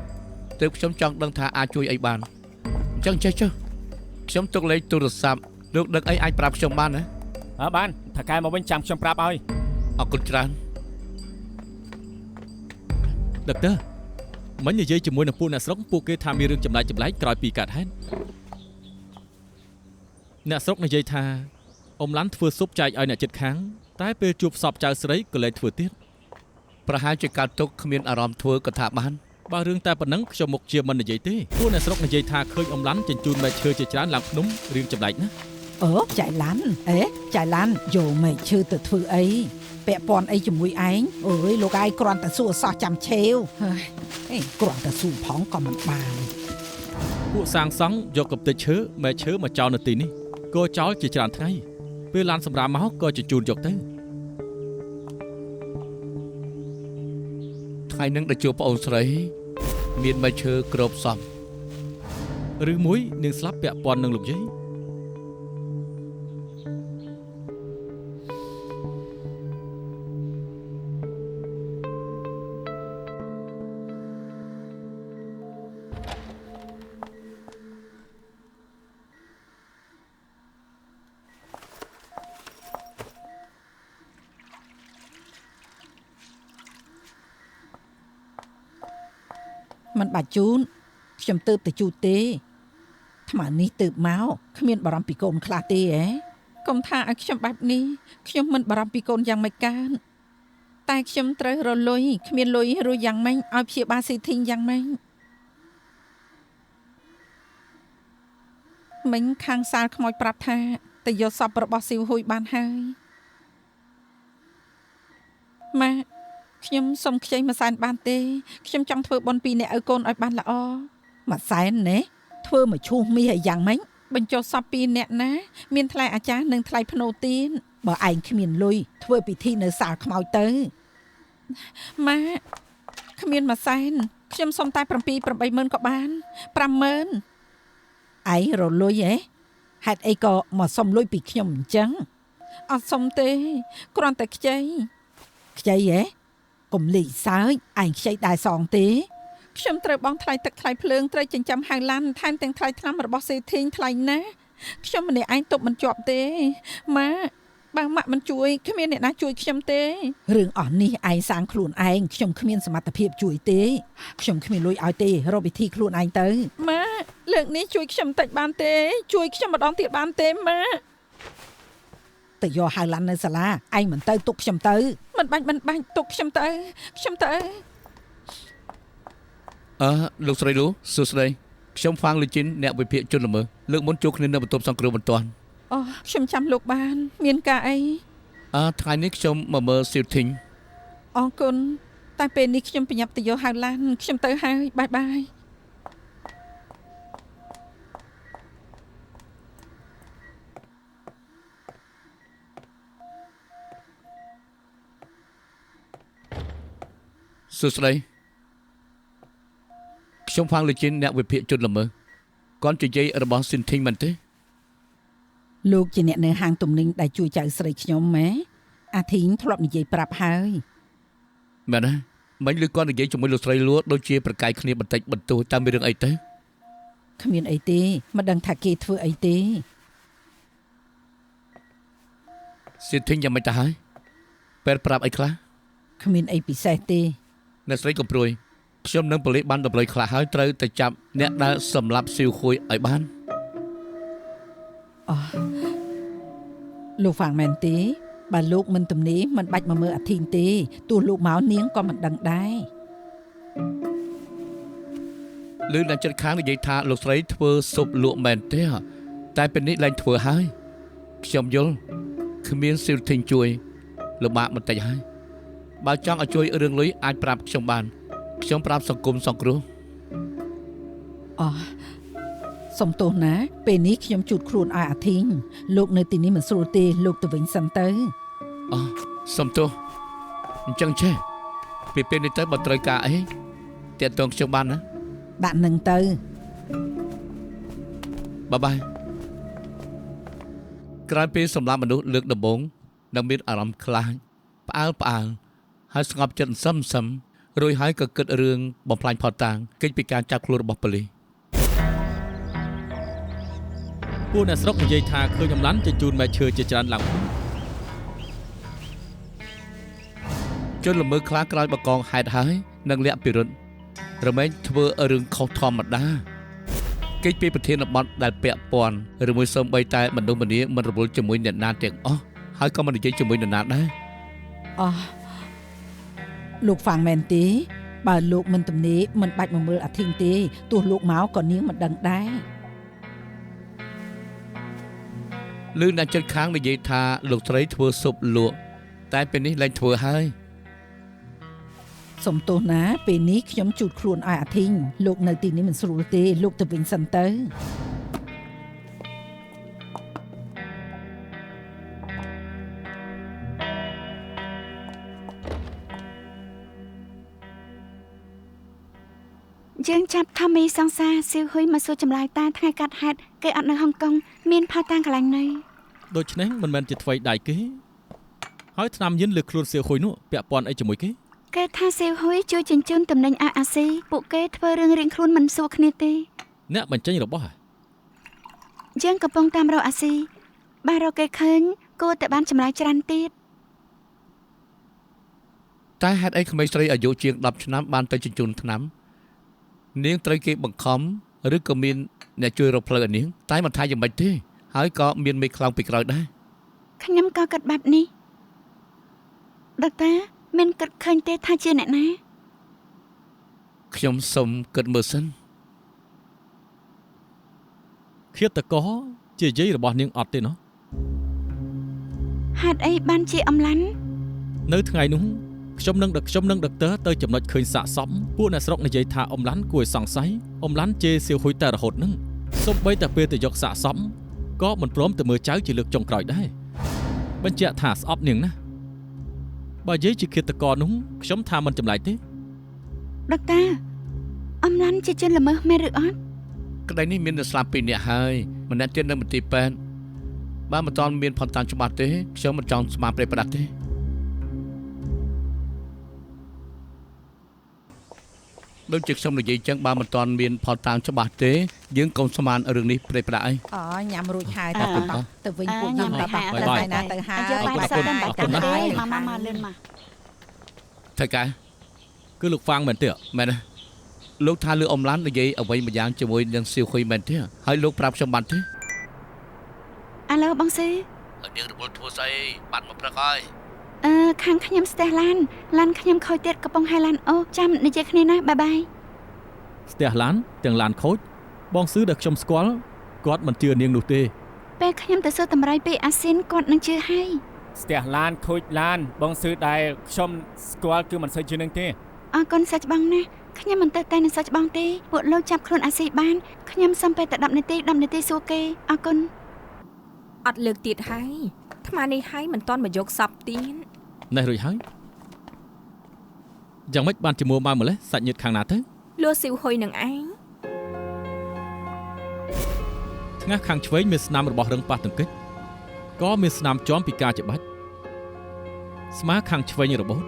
ទើបខ្ញុំចង់ដឹងថាអាចជួយអីបានអញ្ចឹងចេះចុះខ្ញុំទុកលេខទូរស័ព្ទលោកដឹកអីអាចប្រាប់ខ្ញុំបានណា បានថាកែមកវិញចាំខ្ញុំប្រាប់ឲ្យ អរគុណច្រើន ដឹកទ័រមិញនិយាយជាមួយនឹងពួកអ្នកស្រុកពួកគេថាមានរឿងចម្លែកក្រោយពីកើតហេតុអ្នកស្រុកនិយាយថាអ៊ំឡាន់ធ្វើស៊ុបចែកឲ្យអ្នកជិតខាងតែពេលជួបសពចៅស្រីក៏លែងធ្វើទៀត ប្រហែលជាកើតទុកគ្មានអារម្មណ៍ធ្វើក៏ថាបាន បើរឿងតែប៉ុណ្ណឹងខ្ញុំមុខជាមិននិយាយទេពួកអ្នកស្រុកនិយាយថាឃើញអ៊ំឡាន់ចិញ្ចូនមែកឈើជាច្រើនឡើងភ្នំរឿងចម្លែកណាស់ អូចៃឡាន់ចៃឡាន់យកមែកឈើទៅធ្វើអីពាក់ព័ន្ធអីជាមួយឯងអូយលោកឯងគ្រាន់តែសួរសោះចាំឆេវហើយគ្រាន់តែសួរផងក៏មិនបាន ពួកសាងសង់យកកំទេចឈើមែកឈើមកចោលនៅទីនេះក៏ចោលជាច្រើនថ្ងៃពេលឡានសម្រាប់មកក៏ចិញ្ចូនយកទៅ ថ្ងៃនឹងដែលជួបប្អូនស្រីមានមែកឈើគ្របសព ឬមួយនាងស្លាប់ពាក់ព័ន្ធនឹងលោកយាយ មិនបាច់ជូនខ្ញុំទៅជូតទេថ្មនេះទៅមកគ្មានបារម្ភពីកូនខ្លះទេហ៎ កុំថាឲ្យខ្ញុំបែបនេះខ្ញុំមិនបារម្ភពីកូនយ៉ាងម៉េចកានតែខ្ញុំត្រូវរលុយគ្មានលុយរួចយ៉ាងម៉េចឲ្យព្យាបាលស៊ីធីងយ៉ាងម៉េចមិញខាងសាលខ្មោចប្រាប់ថាទៅយកសពរបស់ស៊ីវហ៊ុយបានហើយម៉ាខ្ញុំសុំខ្ចីមួយសែនបានទេខ្ញុំចង់ធ្វើបុណ្យពីអ្នកឲ្យកូនឲ្យបានល្អមួយសែនណែធ្វើមកឈូសមាសឲ្យយ៉ាងម៉េចបញ្ចុះសពពីអ្នកណាមានថ្លៃអាចារ្យនិងថ្លៃភ្នូទៀនបើឯងគ្មានលុយធ្វើពិធីនៅសាលខ្មោចទៅម៉ាគ្មានមួយសែនខ្ញុំសុំតែ7-8ម៉ឺនក៏បាន50000ឯងរលុយហ៎ហេតុអីក៏មកសុំលុយពីខ្ញុំអញ្ចឹងអត់សុំទេគ្រាន់តែខ្ចីហ៎កុំលីសើចឯងខ្ចីដែរសងទេខ្ញុំត្រូវបង់ថ្លៃទឹកថ្លៃភ្លើងត្រូវចិញ្ចឹមហៅឡានថែមទាំងថ្លៃថ្នាំរបស់សេធីងថ្លៃណាខ្ញុំម្នាក់ឯងទប់មិនជាប់ទេម៉ាបើម៉ាក់មិនជួយគ្មានអ្នកណាជួយខ្ញុំទេរឿងអស់នេះឯងសាងខ្លួនឯងខ្ញុំគ្មានសមត្ថភាពជួយទេខ្ញុំគ្មានលុយឲ្យទេរកវិធីខ្លួនឯងទៅម៉ាលើកនេះជួយខ្ញុំតិចបានទេជួយខ្ញុំម្ដងទៀតបានទេម៉ាទៅយកហៅឡាននៅសាលាឯងមិនទៅទុកខ្ញុំទៅមិនបាច់ទុកខ្ញុំទៅលោកស្រីលូសួស្តីខ្ញុំហ្វាងលូជីនអ្នកវិភាគជនល្មើសលើកមុនជួបគ្នានៅបន្ទប់សង្គ្រោះបន្ទាន់អូខ្ញុំចាំលោកបានមានការអីថ្ងៃនេះខ្ញុំមកមើលស៊ីវធីងអរគុណតែពេលនេះខ្ញុំប្រញាប់ទៅយកហៅឡានខ្ញុំទៅហើយបាយសួស្តីខ្ញុំហ្វាងលូជីនអ្នកវិភាគជនល្មើសគាត់និយាយរបស់ស៊ីនធីងមែនទេលោកជាអ្នកនៅហាងទំនិញដែលជួយចៅស្រីខ្ញុំម៉ែអាធីងធ្លាប់និយាយប្រាប់ហើយមែនទេមិញឮគាត់និយាយជាមួយលោកស្រីលួដូចជាប្រកែកគ្នាបន្តិចបន្តួចតាមមានរឿងអីទៅគ្មានអីទេមិនដឹងថាគេធ្វើអីទេស៊ីនធីងយ៉ាងម៉េចទៅហើយពេលប្រាប់អីខ្លះគ្មានអីពិសេសទេអ្នកស្រីកំព្រួយខ្ញុំនឹងប៉ូលីសបានតម្រុយខ្លះហើយត្រូវទៅចាប់អ្នកដែលសម្លាប់ស៊ីវហ៊ុយឲ្យបានលោកហ្វាងមែនទេបើលោកមិនទំនេរមិនបាច់មកមើលអាធីងទេទោះលោកមកនាងក៏មិនដឹងដែរឮអ្នកចិត្តខាងនិយាយថាលោកស្រីធ្វើស៊ុបលក់មែនទេតែពេលនេះឡើងធ្វើហើយខ្ញុំយល់គ្មានស៊ីលធីងជួយលំបាកបន្តិចហើយបើចង់ឲ្យជួយរឿងលុយអាចប្រាប់ខ្ញុំបានខ្ញុំប្រាប់សង្គមសង្គ្រោះសុំទោសណាពេលនេះខ្ញុំជូតខ្លួនឲ្យអាធីងលោកនៅទីនេះមិនស្រួលទេលោកទៅវិញសិនទៅសុំទោសអញ្ចឹងចេះពីពេលនេះទៅបើត្រូវការអីតាក់ទងខ្ញុំបានណាដាក់នឹងទៅបាយក្រោយពេលសម្លាប់មនុស្សលើកដំបូងនឹងមានអារម្មណ៍ខ្លាចផ្អើលហើយស្ងប់ចិត្តសឹមរួចហើយក៏គិតរឿងបំផ្លាញផតតាងគេចពីការចាប់ខ្លួនរបស់ប៉ូលីសពួកអ្នកស្រុកនិយាយថាឃើញអំឡាន់ជញ្ជូនមែកឈើជាច្រើនឡើងជនល្មើសខ្លះក្រោយបកងហេតុហើយនឹងលាក់ពិរុទ្ធរមែងធ្វើរឿងខុសធម្មតាគេចពីប្រធានបទដែលពាក់ព័ន្ធឬមួយសូម្បីតែមនុស្សម្នាមិនរវល់ជាមួយអ្នកណាទាំងអស់ហើយក៏មិននិយាយជាមួយអ្នកណាដែរលោកហ្វាងមែនទេបើលោកមិនទំនេរមិនបាច់មកមើលអាធីងទេទោះលោកមកក៏នាងមិនដឹងដែរឮអ្នកចិត្តខាងនិយាយថាលោកស្រីធ្វើស៊ុបលក់តែពេលនេះឡើងធ្វើហើយសុំទោសណាពេលនេះខ្ញុំជូតខ្លួនឲ្យអាធីងលោកនៅទីនេះមិនស្រួលទេលោកទៅវិញសិនទៅយើងចាប់ថមីសង្សារស៊ីវហ៊ុយមកសួរចម្លើយតាថ្ងៃកាត់ហេតុគេអត់នៅហុងកុងមានផោតាំងកន្លែងណីដូច្នេះមិនមែនជាថ្មីដៃគេហើយឆ្នាំយិនលើខ្លួនស៊ីវហ៊ុយនោះពាក់ព័ន្ធអីជាមួយគេថាស៊ីវហ៊ុយជួយចិញ្ចើមតំណែងអាស៊ីពួកគេធ្វើរឿងរៀងខ្លួនមិនសួរគ្នាទេអ្នកបញ្ចេញរបស់យើងកំពុងតាមរកអាស៊ីបើរកគេឃើញគួរតែបានចម្លើយច្រើនទៀតតែហេតុអីក្មេងស្រីអាយុជាង10ឆ្នាំបានទៅចិញ្ចើមថ្នាំនាងត្រូវគេបង្ខំឬក៏មានអ្នកជួយរកផ្លូវឲ្យនាងតែមិនថាយ៉ាងម៉េចទេហើយក៏មានមេខ្លោងពីក្រោយដែរ ខ្ញុំក៏គិតបែបនេះដុកទ័រមានគិតឃើញទេថាជាអ្នកណា ខ្ញុំសុំគិតមើលសិន ឃាតករជាយាយរបស់នាងអត់ទេណោះ ហេតុអីបានជាអំឡាន់ នៅថ្ងៃនោះខ្ញុំនឹងដឹកទ័រទៅចំណុចឃើញសាកសមពួកអ្នកស្រុកនិយាយថាអ៊ំឡាន់គួរឲ្យសង្ស័យអ៊ំឡាន់ជេរសៀវហ៊ុយតែរហូតនឹងសូម្បីតែពេលទៅយកសាកសមក៏មិនព្រមទៅមើលចៅជាលើកចុងក្រោយដែរបញ្ជាក់ថាស្អប់នាងណាបើយាយជាឃាតករនោះខ្ញុំថាមិនចម្លែកទេ ដុកទ័រអំឡាន់ជាជនល្មើសមែនឬអត់ ក្តីនេះមានអ្នកស្លាប់2នាក់ហើយម្នាក់ទៀតនៅមន្ទីរពេទ្យបើមិនទាន់មានផុតតាមច្បាប់ទេខ្ញុំមិនចង់ស្មារតីប្រដាប់ទេដូចជាខ្ញុំនិយាយចឹងបើមិនទាន់មានផុតតាមច្បាប់ទេយើងកុំស្មានរឿងនេះប្រេប្រដាប់អី អូញ៉ាំរួចហើយតោះទៅវិញពួកយើងតោះទៅណាទៅហើយ យកបាយសិនតែបាច់កាន់ទេមកលឿនមក ថៃកែ គឺលោកហ្វាងមែនទេ មែនទេលោកថាលើអ៊ំឡាន់និយាយអ្វីម្យ៉ាងជាមួយនឹងសៀវហ៊ុយមែនទេហើយលោកប្រាប់ខ្ញុំបានទេ អាឡូបងស៊ី ហើយនាងរវល់ធ្វើស្អីបានមកព្រឹកហើយ ខាងខ្ញុំស្ទះឡានខ្ញុំខូចទៀតកំពុងហើយឡានអូចាំនិយាយគ្នាណាបាយបាយ ស្ទះឡានទាំងឡានខូចបងស៊ឺដែលខ្ញុំស្គាល់គាត់មិនជឿនាងនោះទេ ពេលខ្ញុំទៅសួរតម្រៃពីអាស៊ីនគាត់នឹងជឿហើយ ស្ទះឡានខូចឡានបងស៊ឺដែលខ្ញុំស្គាល់គឺមិនសូវជឿនឹងទេ អរគុណសាច់បងណាខ្ញុំមិនទៅតែនឹងសាច់បងទេពួកលោកចាប់ខ្លួនអាស៊ីបានខ្ញុំសុំពេលតែ10នាទីសួរគេអរគុណ អត់លើកទៀតហើយថ្មនេះហើយមិនទាន់មកយកសពទៀត នេះរួចហើយយ៉ាងម៉េចបានជាមួយមកម្លេះសាច់ញាតិខាងណាទៅ លួស៊ីវហ៊ុយនឹងឯង ថ្ងៃខាងឆ្វេងមានស្នាមរបស់រឹងប៉ះទង្គិចក៏មានស្នាមជាំពីការច្បាច់ស្មាខាងឆ្វេងរបូត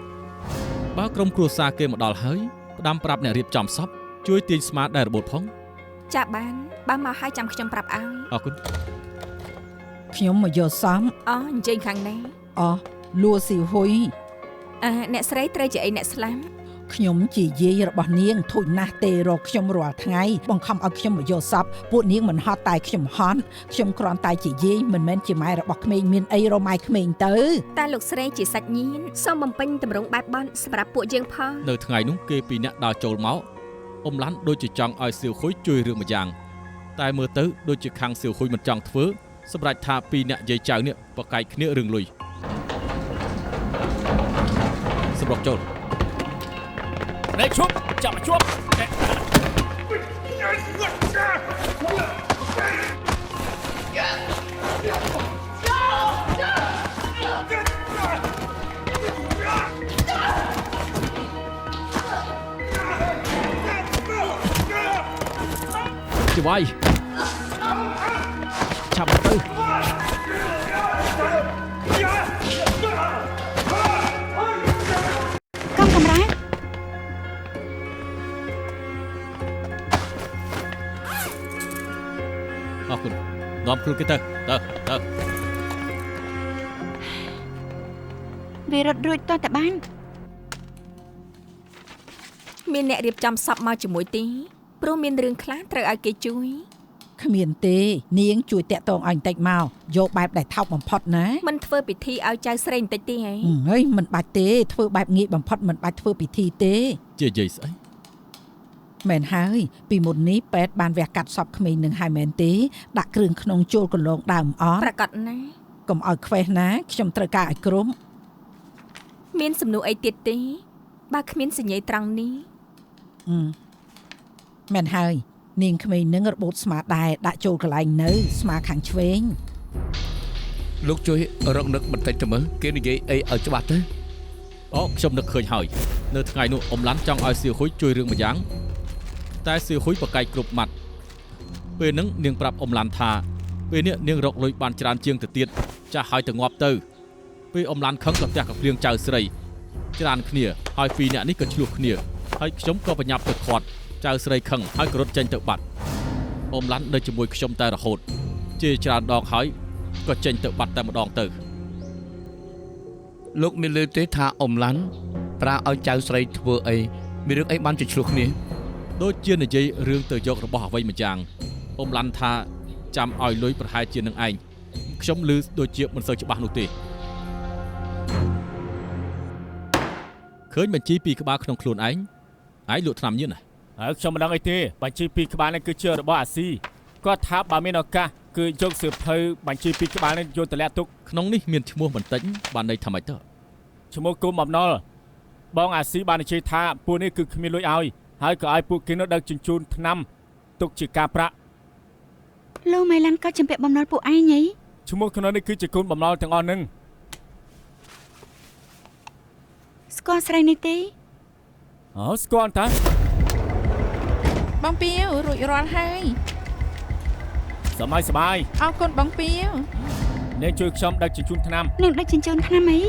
បើក្រុមគ្រួសារគេមកដល់ហើយផ្ដាំប្រាប់អ្នករៀបចំសពជួយទាញស្មាដែលរបូតផង ចាបានបើមកហើយចាំខ្ញុំប្រាប់ឲ្យ អរគុណ ខ្ញុំមកយកសំ អូអញ្ជើញខាងណា អូលួស៊ីហ៊ុយ អ្នកស្រីត្រូវជាអីអ្នកស្លាប់ ខ្ញុំជាយាយរបស់នាងធូចណាស់ទេរកខ្ញុំរាល់ថ្ងៃបង្ខំឲ្យខ្ញុំមកយកសពពួកនាងមិនហត់តែខ្ញុំហត់ខ្ញុំគ្រាន់តែជាយាយមិនមែនជាម៉ែរបស់ក្មេងមានអីរម៉ៃក្មេងទៅ តែលោកស្រីជាសាច់ញាតិសូមបំពេញតម្រង់បែបបន់សម្រាប់ពួកយើងផង នៅថ្ងៃនោះគេពីរអ្នកដើរចូលមកអ៊ំឡាន់ដូចជាចង់ឲ្យសៀវហ៊ុយជួយរឿងមួយយ៉ាងតែមើលទៅដូចជាខាងសៀវហ៊ុយមិនចង់ធ្វើសម្រាប់ថាពីរអ្នកយាយចៅនេះប្រកែកគ្នារឿងលុយសម្រាប់ចូល នេះឈប់ចាប់មកជួប ជាវាយឆាប់ទៅ កងកម្រា អរគុណនាំខ្លួនគេទៅ វារត់រួចតតែបាន មានអ្នករៀបចំសពមកជាមួយទេព្រោះមានរឿងខ្លះត្រូវឲ្យគេជួយ គ្មានទេនាងជួយតាក់ទងឲ្យបន្តិចមកយកបែបដែលថោកបំផុតណា មិនធ្វើពិធីឲ្យចៅស្រីបន្តិចទេហ៎ ហើយមិនបាច់ទេធ្វើបែបងាយបំផុតមិនបាច់ធ្វើពិធីទេ ជាយាយស្អី មែនហើយពីមុននេះពេទ្យបានវះកាត់សពក្មេងនឹងហើយមែនទេដាក់គ្រឿងក្នុងចូលកន្លងដើមអត់ ប្រកាសណា កុំឲ្យខ្វេះណាខ្ញុំត្រូវការឲ្យក្រុម មានសំណួរអីទៀតទេបើគ្មានសញ្ញាត្រង់នេះ មែនហើយនាងក្មេងនឹងរបូតស្មាដែរដាក់ចូលកន្លែងនៅស្មាខាងឆ្វេង លោកជួយរកនឹកបន្តិចទៅមើលគេនិយាយអីឲ្យច្បាស់ទៅ អូខ្ញុំនឹកឃើញហើយនៅថ្ងៃនោះអ៊ំឡាន់ចង់ឲ្យសៀវហ៊ុយជួយរឿងមួយយ៉ាងតែសៀវហ៊ុយប្រកែកគ្រប់ម៉ាត់ពេលហ្នឹងនាងប្រាប់អ៊ំឡាន់ថាពេលនេះនាងរកលុយបានច្រើនជាងទៅទៀតចាស់ហើយទៅងាប់ទៅពេលអ៊ំឡាន់ខឹងក៏ផ្ទះក៏ភ្លៀងចៅស្រីច្រើនគ្នាហើយពីរអ្នកនេះក៏ឆ្លោះគ្នាហើយខ្ញុំក៏បញ្ញាប់ទៅខាត់ចៅស្រីខឹងហើយក៏រត់ចេញទៅបាត់អ៊ំឡាន់នៅជាមួយខ្ញុំតែរហូតជាច្រើនដងហើយក៏ចេញទៅបាត់តែម្ដងទៅ លោកមានលើទេថាអ៊ំឡាន់ប្រើឲ្យចៅស្រីធ្វើអីមានរឿងអីបានជាឆ្លោះគ្នា ដូចជានិយាយរឿងទៅយករបស់អ្វីមួយយ៉ាងអ៊ំឡាន់ថាចាំឲ្យលុយប្រហែលជានឹងឯង ខ្ញុំឮដូចជាមិនសូវច្បាស់នោះទេឃើញបញ្ជីពីក្បាលក្នុងខ្លួនឯងលក់ថ្នាំញៀនណា ហើយខ្ញុំមិនដឹងអីទេបញ្ជីពីក្បាលនេះគឺជារបស់អាស៊ីគាត់ថាបើមានឱកាសគឺយកសៀវភៅបញ្ជីពីក្បាលនេះយកទៅលាក់ទុក ក្នុងនេះមានឈ្មោះបន្តិចបានន័យថាម៉េចទៅ ឈ្មោះគុំបំណុលបងអាស៊ីបាននិយាយថាពួកនេះគឺគ្មានលុយឲ្យហើយក៏ឲ្យពួកគេនោះដឹកជញ្ជូនថ្នាំទុកជាការប្រាក់ លោកម៉ៃឡាន់ក៏ជំពាក់បំណុលពួកឯងហី ឈ្មោះក្នុងនេះគឺជាគុំបំណុលទាំងអស់ហ្នឹង ស្គាល់ស្រីនេះទេ អូស្គាល់តា បងពីវរួចរាល់ហើយ សម័យសបាយ អរគុណបងពីវ អ្នកជួយខ្ញុំដឹកជញ្ជូនថ្នាំ នឹងដឹកជញ្ជូនថ្នាំអី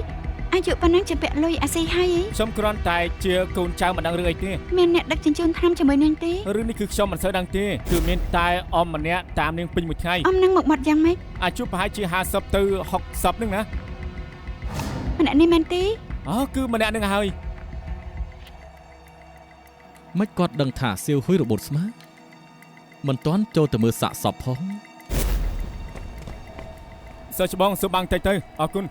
អាយុប៉ុណ្ណឹងជំពាក់លុយអាស៊ីហើយហី ខ្ញុំគ្រាន់តែជាកូនចៅមិនដឹងរឿងអីទេ មានអ្នកដឹកជញ្ជូនថ្នាំជាមួយនឹងទេ រឿងនេះគឺខ្ញុំមិនសូវដឹងទេគឺមានតែអមម្នាក់តាមនាងពេញមួយថ្ងៃ អមនឹងមកបាត់យ៉ាងម៉េច អាយុប្រហែលជា50ទៅ60ហ្នឹងណា ម្នាក់នេះមែនទេ អូគឺម្នាក់ហ្នឹងហើយ មិនគាត់ដឹងថាសៀវហ៊ុយរបូតស្មាមិនទាន់ចូលទៅមើលសាកសពផង សើច្បងសូមបាំងតិចទៅអរគុណ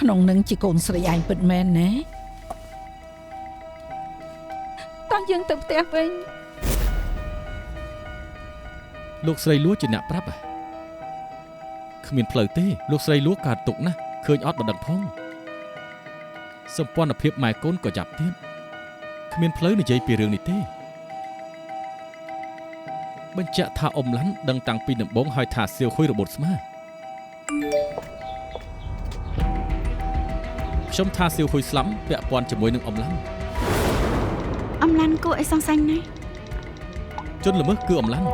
ក្នុងនឹងជាកូនស្រីឯងពិតមែនណាតោះយើងទៅផ្ទះវិញ លោកស្រីលួជាអ្នកប្រាប់គ្មានផ្លូវទេលោកស្រីលួកើតទុកណាស់ឃើញអត់បណ្ដឹងផងសម្ព័ន្ធភាពម៉ែកូនក៏ចាប់ទៀតគ្មានផ្លូវនិយាយពីរឿងនេះទេបញ្ជាក់ថាអ៊ំឡាន់ដឹងតាំងពីដំបូងហើយថាសៀវហ៊ុយរបូតស្មាខ្ញុំថាសៀវហ៊ុយស្លាប់ពាក់ព័ន្ធជាមួយនឹងអ៊ំឡាន់ អំឡាន់គួរឲ្យសង្ស័យណាស់ ជនល្មើសគឺអ៊ំឡាន់